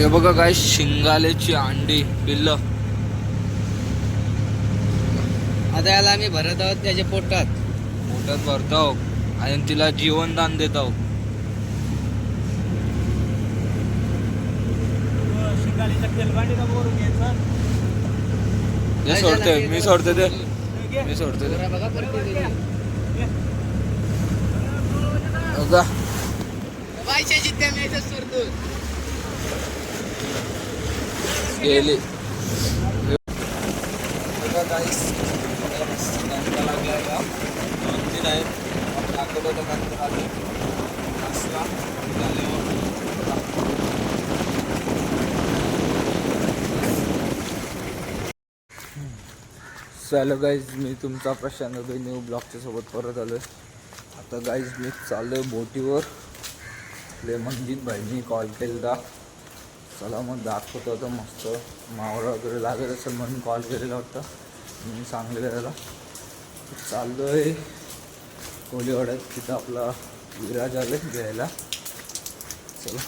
हे बघा काय शिंगाल्याची अंडी पिल्ल. आता याला आम्ही भरत आहोत त्याच्या पोटात भरतो आणि तिला जीवनदान देतो. हे सोडतोय मी सोडतो ते बघा बघा गेली. चलो गाईज, मी तुमचा प्रशांत न्यू ब्लॉगच्या सोबत परत आलोय. आता गाईज मी चाललोय बोटीवर. ले मंजित भाईनी कॉल केला, चला मग दाखवतो. आता मस्त मावळा वगैरे लागत असेल म्हणून कॉल केलेला होता. मी सांगले त्याला चाललोय कोलीवाड्यात. तिथं आपला विराज आले घ्यायला. चला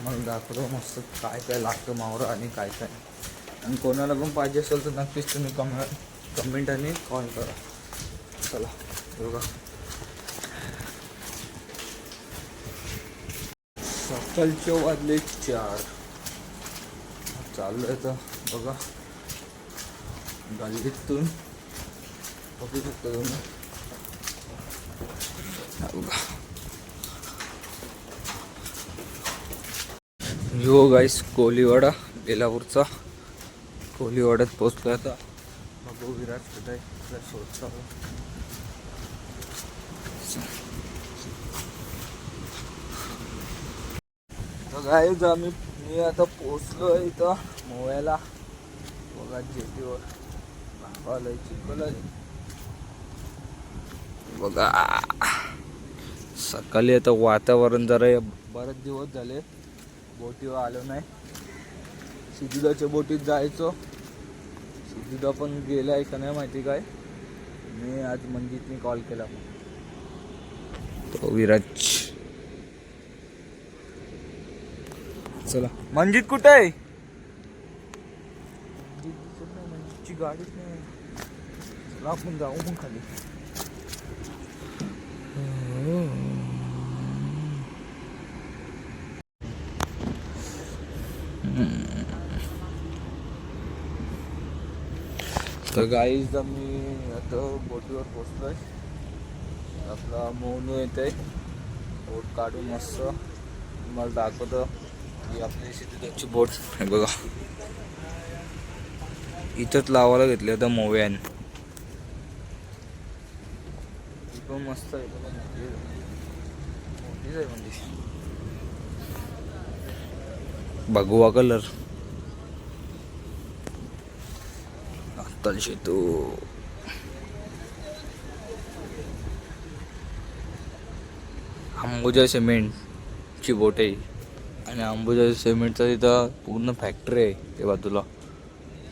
मग दाखवतो मस्त काय काय लागतं मावळा आणि काय काय. आणि कोणाला पण पाहिजे असेल तर नक्कीच तुम्ही कमेंट आणि कॉल करा. चला बघा, सकाळचे वाजले 4. चालू आहे तर बघा गल्लीतून बघू शकता तुम्ही. यो गाईस कोलीवाडा बेलापूरचा. कोलीवाड्यात पोचतोय आता. बघू विराज कुठे आहे, शोधता. तर गाईज मी आता पोचलो इथं मोव्याला. बघा जेटीवर बाबाला चिखल बघा. सकाळी आता वातावरण जरा बरेच दिवस झाले बोटीवर आलो नाही. सिद्धूदाच्या बोटीत जायचो. सिद्धूदा पण गेलाय का नाही माहिती काय. मी आज मंजितने कॉल केला तो विराज. चला मंजित कुठे आहे. मंजितची गाडीच नाही. चला आपण जाऊ मग खाली. तर गाईज मी आता बोटीवर पोचलोय. आपला मोनू येते. बोट काढू मस्त तुम्हाला दाखवतो. ही आपली सिद्धूची बोट आहे बघा. इथंच लावायला घेतली होतं मोव्यान. ती पण मस्त आहे बघा. मोठीच आहे म्हणजे भगवा कलर. तू अंबुजा सिमेंटची बोट आहे. आणि अंबुजा सिमेंटचा तिथं पूर्ण फॅक्टरी आहे. ते बाजूला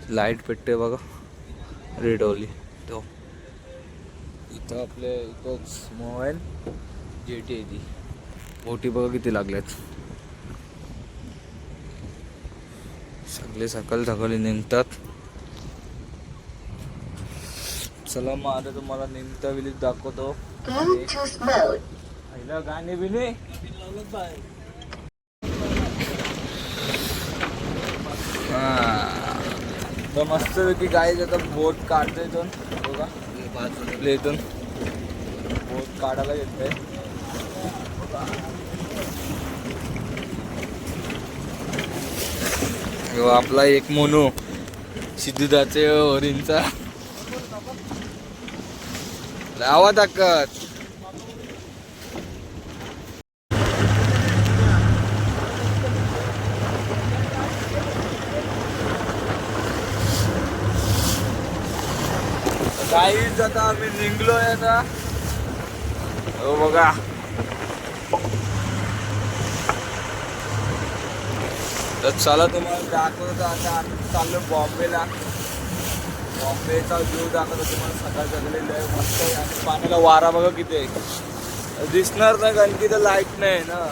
लाईट पेटते बघा रेडवाली. तो इथं आपल्या इथंच मोबाईल जेटी आहे. ती बोटी बघा किती लागल्यात. सगळे सकाळी निघतात. चला मग आता तुम्हाला निमता विलीत दाखवतो. पहिलं गाणे बिने तर मस्त पैकी गाईज आता बोट काढतो इथून बघा. इथून बोट काढायला घेतोय. आपला एक मोनू सिद्धूदाचे हरिणचा लावा दाखत. गाईज आता आम्ही निघलोय आता. हो बघा तर चला तुम्हाला दाखवतो. आता आम्ही चाललो बॉम्बेला. बॉम्बेचा व्ह्यू दाखवतो तुम्हाला. सकाळ जगलेलं आहे मस्त आहे. आणि पाण्याला वारा बघा किती आहे. दिसणार नाही कारण की तर लाईट नाही ना.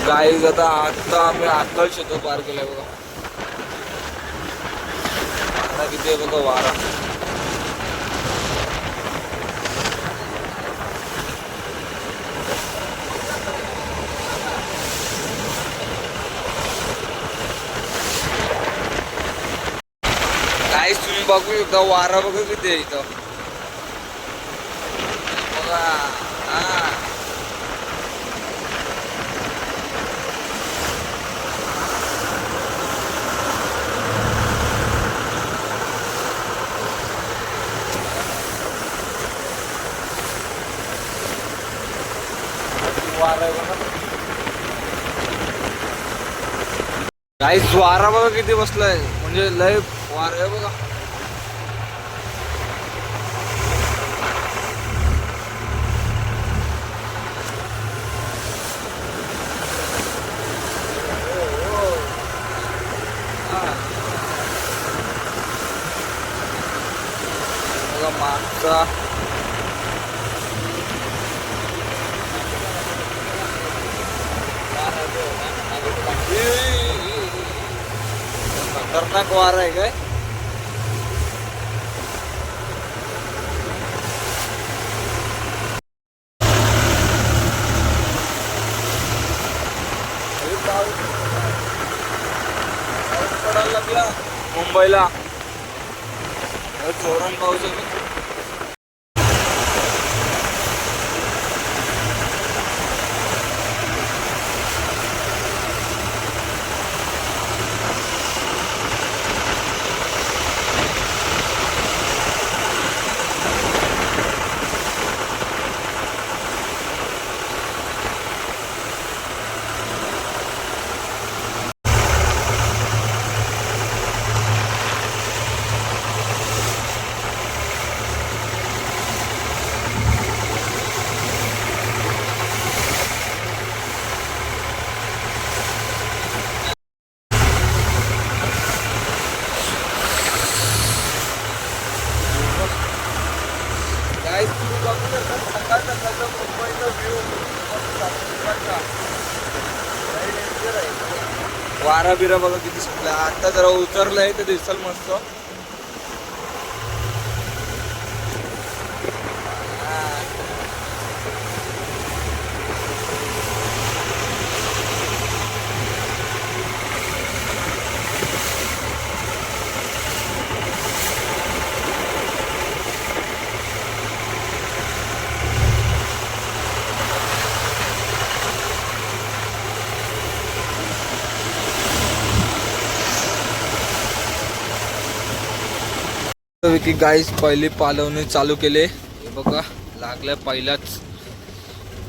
गाईज आता आम्ही अक्कल शेतो पार केलाय बघा. वारा किती आहे बघा वारा. गाईज तुम्ही बघू शकता वारा बघा किती आहे इथं बघा. हा वारा आहे बघा. गाईस वारा बघा किती बसलाय म्हणजे लय वारा आहे बघा. बघा मागचा खतरनाक वारा आहे काय. पाऊस पडायला लागला मुंबईला जोरान पाऊस आहे. वारा बिरा बघा किती सुटला. आता जरा उतरलंय तर दिसल मस्त. की गाईस पहिली पालवणी चालू केले. हे बघा लागलाय पहिलाच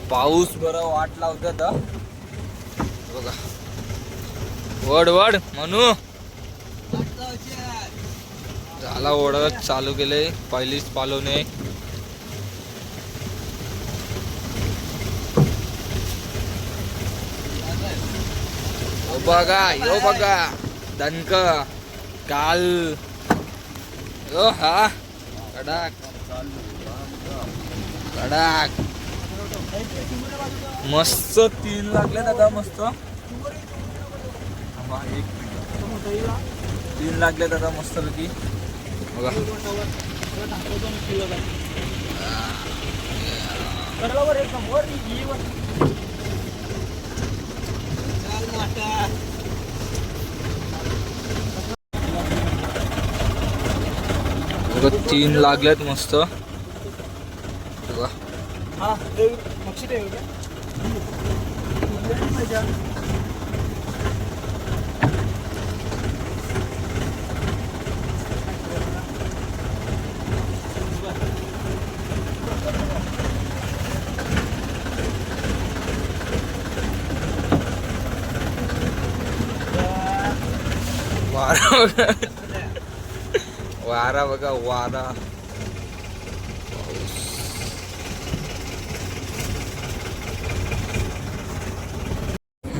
पाऊस. बरं वाट लावते आता बघा. वड वड म्हणू झाला ओढत चालू केले. पहिलीच पालवणी. हो बघा यो बघा दणक काल ओ हा कडक कडक मस्त 3 लागले दादा मस्त. 3 लागले दादा मस्त पैकी बघा. बघा 3 लागलेत मस्त बघा. वारा वारा बघा वारा.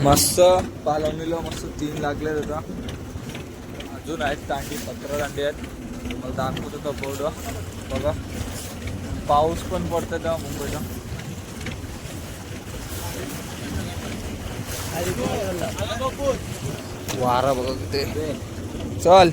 मस्त पालवणीला मस्त 3 लागले आता. अजून आहेत दांडी 17 दांडी आहेत. तुम्हाला दाखवतो तो बोर्ड बघा. पाऊस पण पडतोय तेव्हा मुंबईला. वारा बघा किती. चल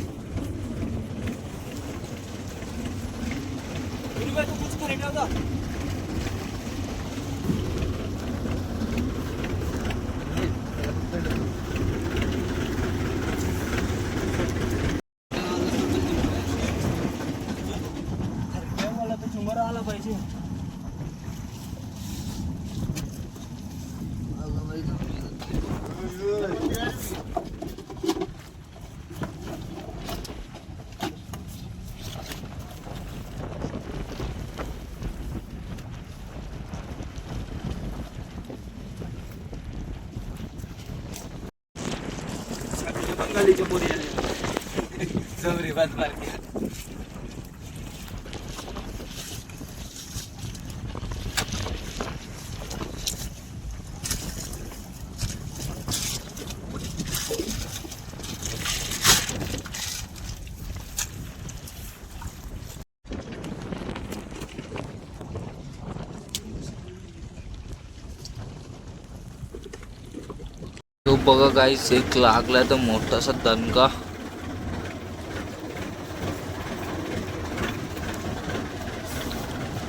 तो बघा गाईस एक लागलाय तर मोठासा दणका.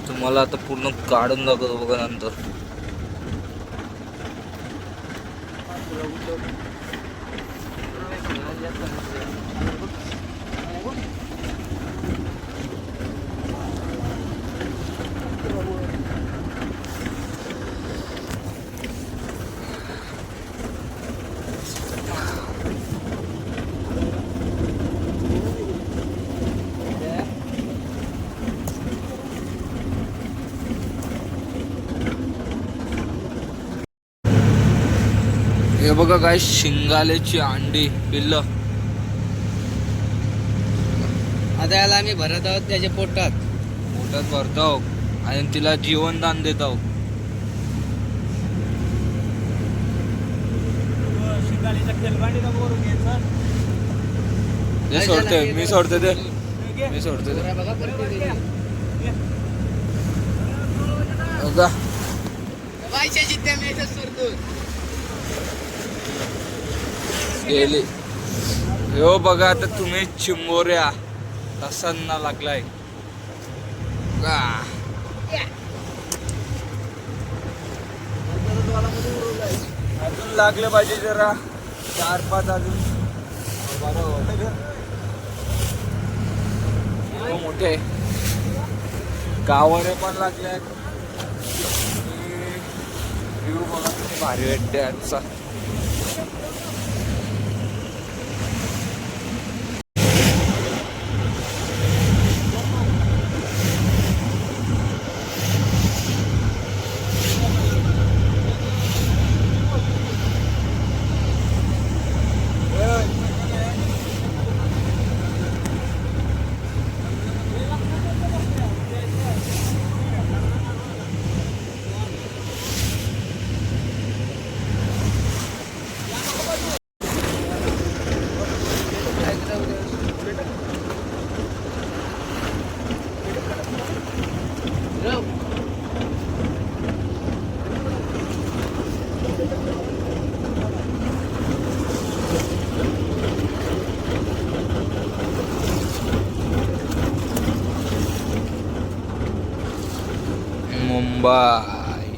तुम्हाला आता पूर्ण काढून दाखवतो बघा नंतर. हे बघा काय शिंगाल्याची अंडी पिल्ल. आता याला आम्ही भरत आहोत त्याच्या पोटात. भरतो आणि तिला जीवनदान देतो. ते सोडते मी सोडते ते मी सोडते ते. बघा परत बघा बायच्या जिद्द्या मी इथं सोडतो. गेली. हो बघा आता तुम्ही चिंबोऱ्या तसांना लागलाय. अजून लागले पाहिजे जरा 4-5 अजून. मोठे गावाने पण लागले. व्ह्यू बघा किती भारी वाटते आजचा. मुंबई.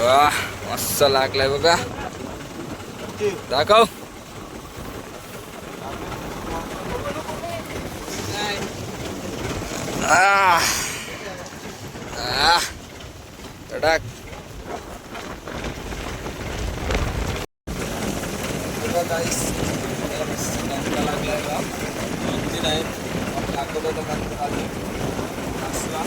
वाह मस्त लागलाय बघा. दाखव. तडाक. गाईस लागलाय का 2-3 आहेत. दाखवतो तर नंतर आले असला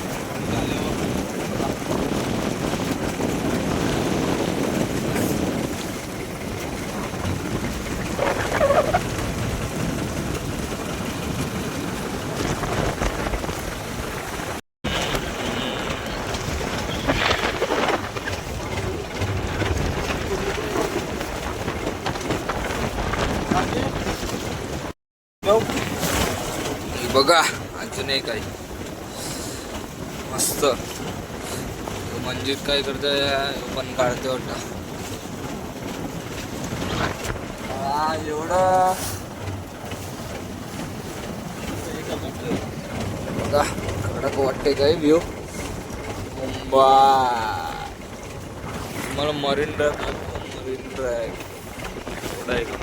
जाऊ. बघा अजूनही काही मस्त. मंजित काय करतोय पण काढते वाटतं. एवढं बघा कडक वाटते काय व्ह्यू. मुंबई मला मरीन ड्राईव्ह एवढा आहे का.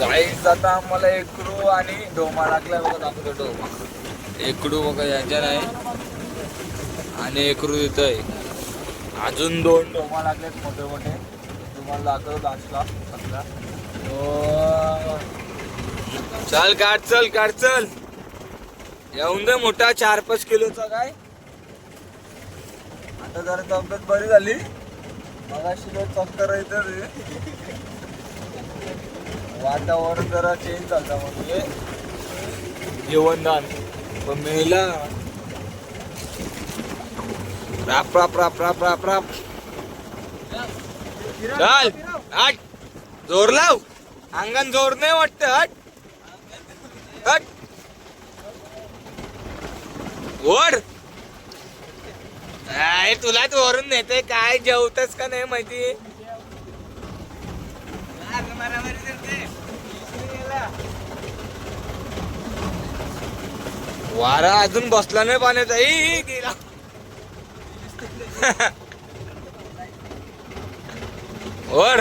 गाईस आता आम्हाला एकरू आणि डोमा लागलाय बघा. दाखवतो डोमा. एकरू बघा यांच्या नाही आणि एकरू इथं आहे. अजून 2 डोमा लागलेत मोठे मोठे. तुम्हाला दाखवतो लास्टला सगळा. चल काढ चल काढ चल. येऊन दे मोठा 4-5 किलोचा काय. आता जरा तब्येत बरी झाली. मगाशी चक्कर येतं. वातावरण जरा चेंज झालं म्हणजे जेवणदान पण मेला. राप राप राप राप राप राप. चल हट. जोर लाव. अंगण जोर नाही वाटत. हट हट. वर तुलाच वरून नेते काय. जेवतच का नाही माहिती. वारा अजून बसला नाही पाण्याचा. गेला. वर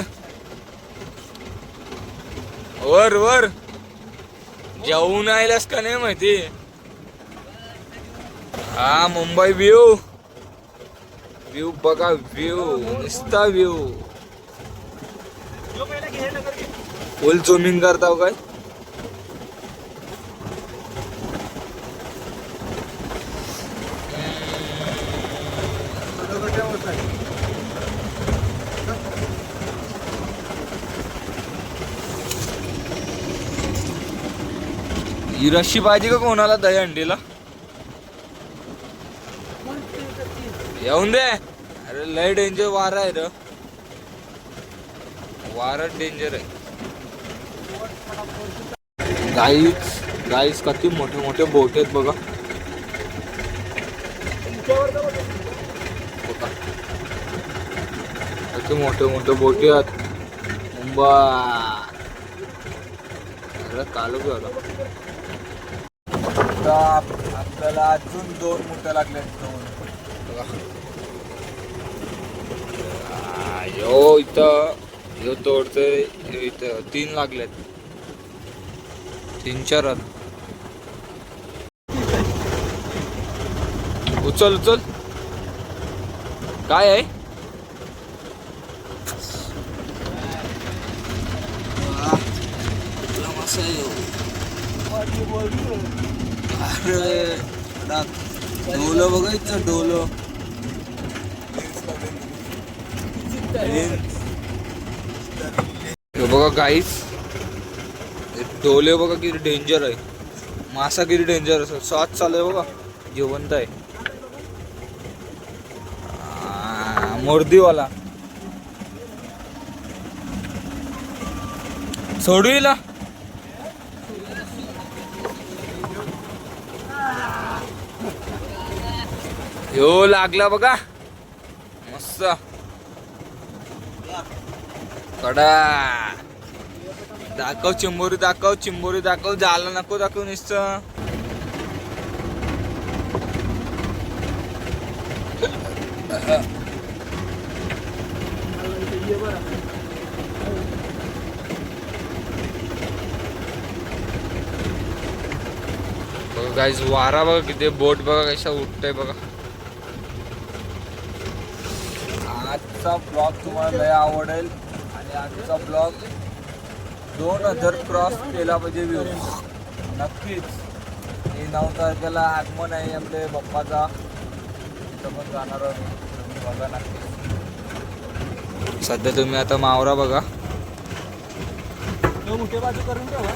वर वर जेवून आयलास का नाही माहिती. हा मुंबई व्ह्यू. व्ह्यू बघा. व्ह्यू नुसता व्ह्यू. फुल झूमिंग करताव काय. ही रशी पाहिजे का कोणाला दहीहंडीला. येऊन दे. अरे लय डेंजर वारा आहे र. वारा डेंजर आहे. गाईस किती मोठे मोठे बोट आहेत बघा. किती मोठे मोठे बोटी आहेत. मुंबई कालू झालं. आपल्याला अजून 2 मोठे लागले. यो इथं यो तोडतोय. इथं 3 लागलेत. 3-4 उचल उचल. काय आहे. अरे डोलं बघायचं. डोलं बघा गाईस. डोले बघा किती डेंजर आहे. मासा किती डेंजर असं. स्वाद चालू आहे बघा. जिवंत आहे. मोरदीवाला सोडू हिला. यो लागला बघा मस्त. कडा दाखव. चिंबोरी दाखव. चिंबोरी दाखव. जाला नको दाखव नुसतं. बघा गाईज वारा बघा किती. बोट बघा कशा उठतंय बघा. आजचा ब्लॉग तुम्हाला लय आवडेल. आणि आजचा ब्लॉग 2000 क्रॉस केला पाहिजे व्ह्यू नक्कीच. 9 तारखेला आगमन आहे आपले बाप्पाचा. तिथं पण जाणार आहोत. बघा नक्कीच. सध्या तुम्ही आता मावरा बघा. मोठे बाजू करून ठेवा.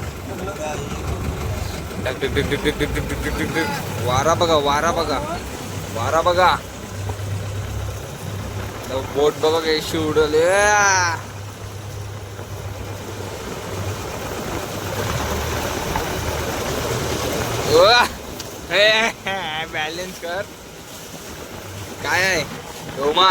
टक टक टक टक टक टक टक टक टक. वारा बघा वारा बघा वारा बघा. बोट बघा कशी उडवले. बॅलन्स कर. काय आहे डोमा.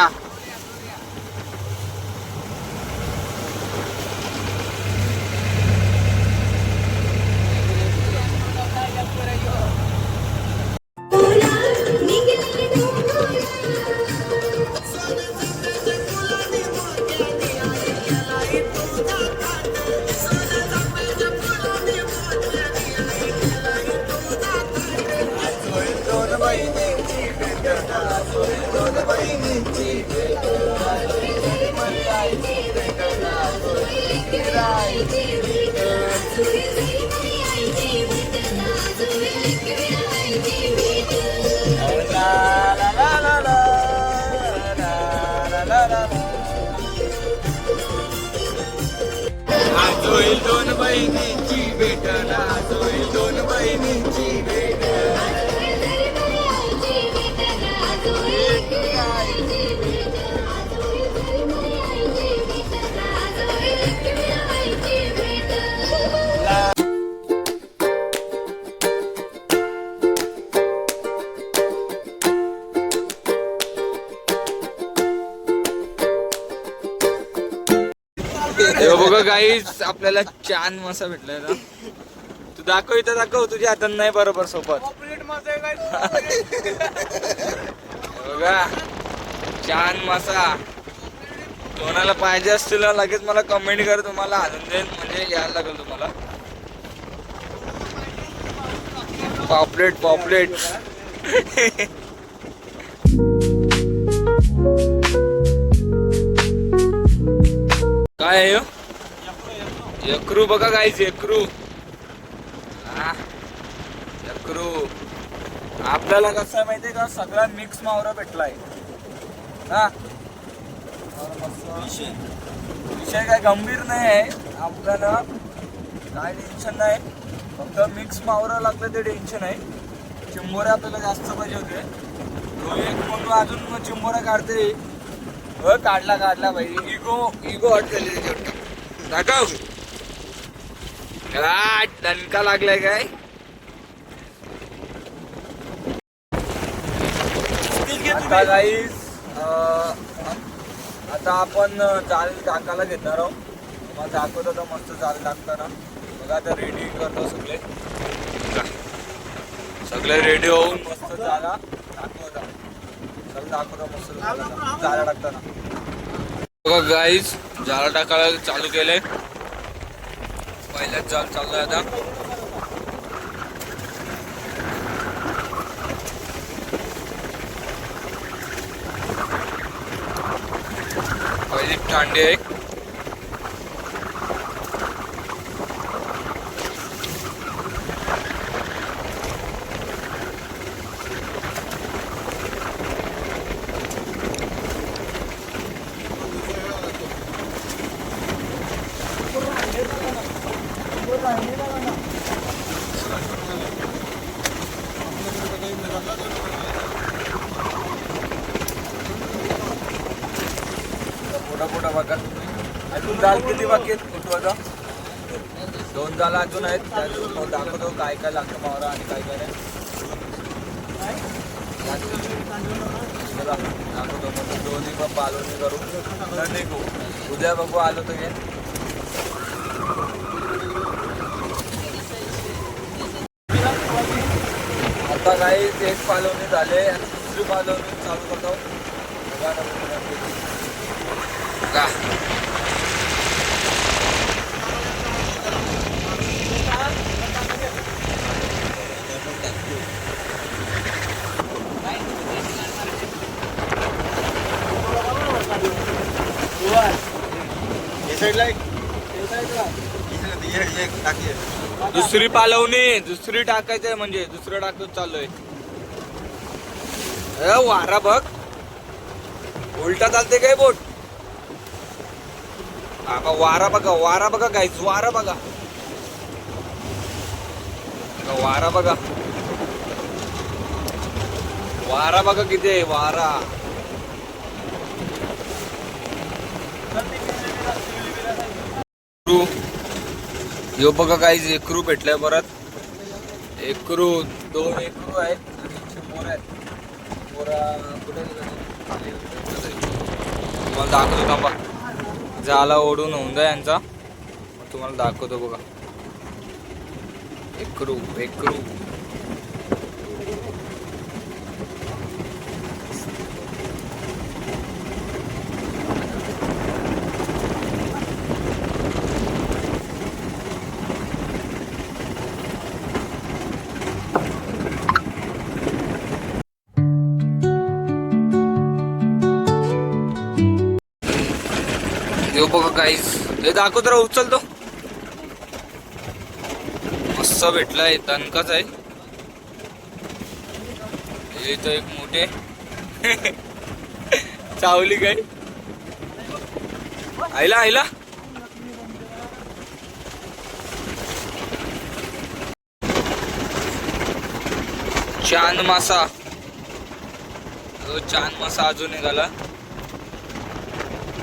आज होईल दोन बहिणींची भेट. आज होईल दोन बहिणींची भेट. हे बघा गाईस आपल्याला छान मासा भेटलाय ना. तू दाखव इथं दाखव. तुझ्या हातात नाही बरोबर सोबत. बघा छान मासा. कोणाला पाहिजे असतील ना लगेच मला कमेंट कर. तुम्हाला आणून देईन. म्हणजे यायला लागेल तुम्हाला. पॉपलेट पॉपलेट. काय आहे यक्रू बघा गाईस. यक्रू यक्रू. आपल्याला कसं आहे माहितीये का सगळा मिक्स मावरा भेटलाय ना. विषय काय गंभीर नाही आहे. आपल्याला काय टेन्शन नाही. फक्त मिक्स मावरा लागलं ते टेन्शन आहे. चिंबोऱ्या आपल्याला जास्त पाहिजे होते. एक म्हणून अजून चिंबोऱ्या काढते. काढला काढला भाई. इगो हट झाली त्याच्यावर. दाखव. दणका लागलाय काय. आता गाईस आता आपण जाल टाकायला घेणार आहोत. तुम्हाला दाखवत होता मस्त जाल टाकताना. बघा आता रेडी करतो सगळे. सगळे रेडी होऊन मस्त जाला दाखवता. सगळं दाखवतो मस्त जाळा टाकताना. बघा गाईस जाळा टाकायला चालू केलंय. पहिल्याच जाळ चाललाय आता. पहिली थांडी आहे. मोठा बघा. अजून जाल किती बाकी आहेत फुटवाचा. 2 जाल अजून आहेत. त्यातून दाखवतो काय काय लागतं मावरा आणि काय काय नाही. दाखवतो मग दोन्ही पण पालवणी करू तर निघू. उद्या बघू आलो तर घे. आता काही एक पालवणी झाले आणि दुसरी पालवणी चालू करतो. का दुसरी पालवणी दुसरी टाकायचंय. म्हणजे दुसरं टाकत चाललोय. वारा बघ उलटा चालते काय बोट. वारा बघा गाईस. वारा बघा. वारा बघा, वारा बघा किती आहे वारा. यो बघा काहीच एकरू भेटलाय परत. एकरू 2 एकरू आहेत आणि मोर आहेत. मोरा कुठे तुम्हाला दाखवतो थांबा. झाला ओढून होऊन जाय यांचा, तुम्हाला दाखवतो बघा. एकरू एकरू यो बघा काहीच. हे दाखव तर उचलतो. मस्त भेटलाय, दणकाच आहे. हे तर एक मोठे चावली काय आईला आईला. चांद मासा, चांद मासा अजून निघाला.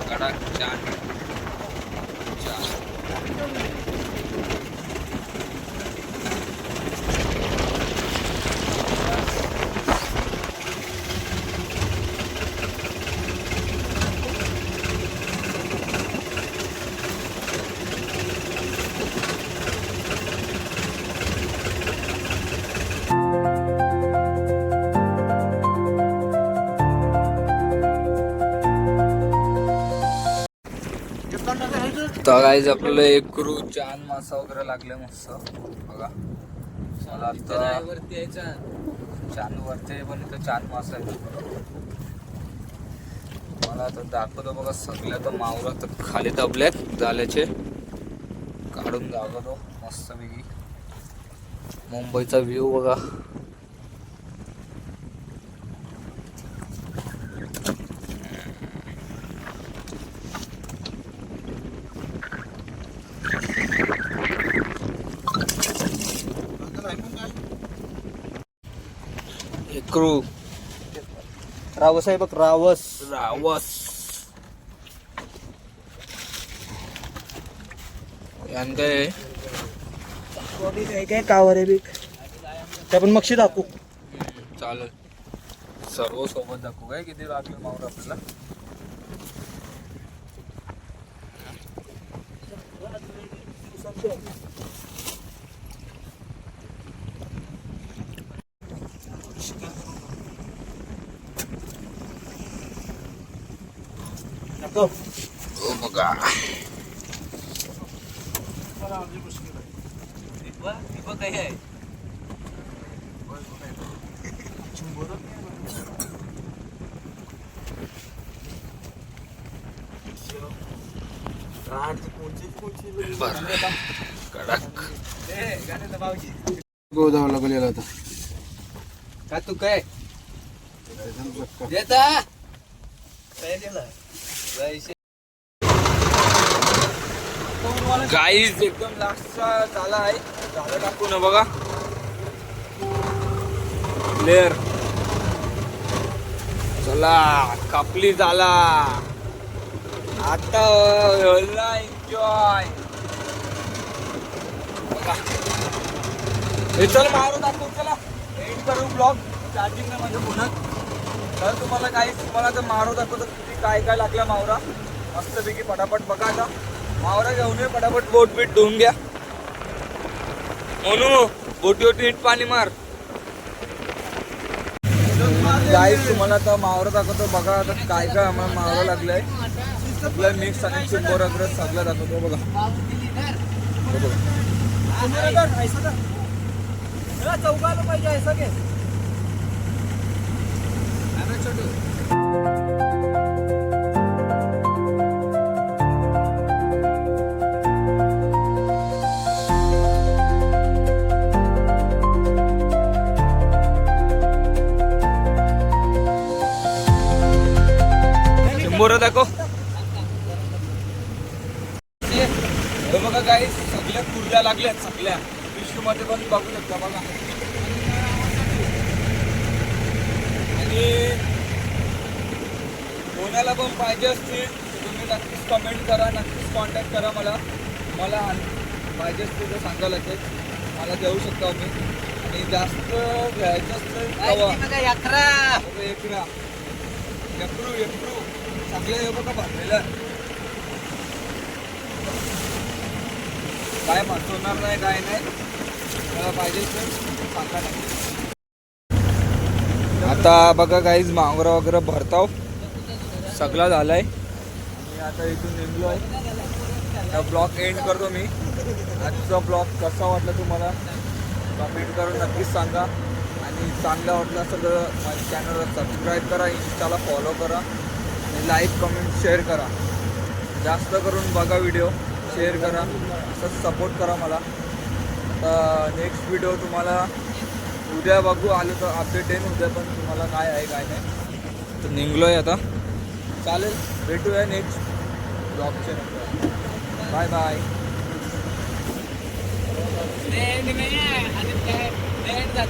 कडक चांद. तर गाईज आपल्याला एकरू चांद मासा वगैरे लागले मस्त बघा. मला आता वरती यायचा. चांद वरती पण इथं चांद मासा आहे. मला आता दाखवतो बघा. सगळ्या तर मावरा तर खाली दबल्यात जाल्याचे. काढून दाखवतो मस्तपैकी. मुंबईचा व्ह्यू बघा. एकरू रावस आहे बघ, रावस. रावस. यान काय काय कावर आहे बी. ते आपण मक्षी दाखवू. चालेल. सर्व सोबत दाखवू काय किती लागले मावर आपल्याला. हो बघा. कडक गोदावला गेला होता का तू काय देता काय दिला. गाईज एकदम लास्टचा झाला आहे. झालं टाकू ना बघा. प्लेअर चला कापली झाला. आता एन्जॉय बघा. हे चल मारू दाखवू. चला एंड करू ब्लॉग. चार्जिंग नाही माझ्या फोनात. तर तुम्हाला तर मारू दाखवतो किती काय काय लागलं मावरा. मस्तपैकी पटापट बघा. आता मावरा घेऊन ये पटापट. बोट बीट धुवून घ्या. म्हणू बोटीवरती नीट पाणी मार. गाईस तुम्हाला आता मावरा दाखवतो बघा. आता काय काय आम्हाला मावरा लागलंय. सगळं मिक्स आणि चिंबोर वगैरे सगळं दाखवतो बघा. चौकाला पाहिजे सगळे. चिंबोर दाखव. बघा गाईस सगळ्या कुर्ल्या लागल्यात. सगळ्या मध्ये पण बघू शकता बघा. आणि कोणाला पण पाहिजे असतील तुम्ही नक्कीच कमेंट करा, नक्कीच कॉन्टॅक्ट करा मला. मला पाहिजे असतील तर सांगा लगेच, मला देऊ शकता मी. आणि जास्त घ्यायचं असतं तवा अकरा एकरा यक्रू चांगलं आहे बघा भरलेलं. काय मागवणार नाही काय नाही, मला पाहिजे तर सांगा नाही. आता बघा काहीच मांगरा वगैरे भरताव सगळा झालाय. आणि आता इथून निघलो आहे. ब्लॉग एंड करतो मी. आजचा ब्लॉग कसा वाटला तुम्हाला कमेंट करून नक्कीच सांगा. आणि चांगला वाटला असेल तर माझ्या चॅनलला सबस्क्राईब करा, इंस्टाला फॉलो करा आणि लाईक कमेंट शेअर करा. जास्त करून बघा व्हिडिओ, शेअर करा, असंच सपोर्ट करा मला. आता नेक्स्ट व्हिडिओ तुम्हाला उद्या बघू आलं तर अपडेट येईन उद्या, पण तुम्हाला काय आहे काय नाही. तर निघलो आहे आता. चालेल, भेटूया नेक्स्ट ब्लॉगच्या नंतर. Bye bye.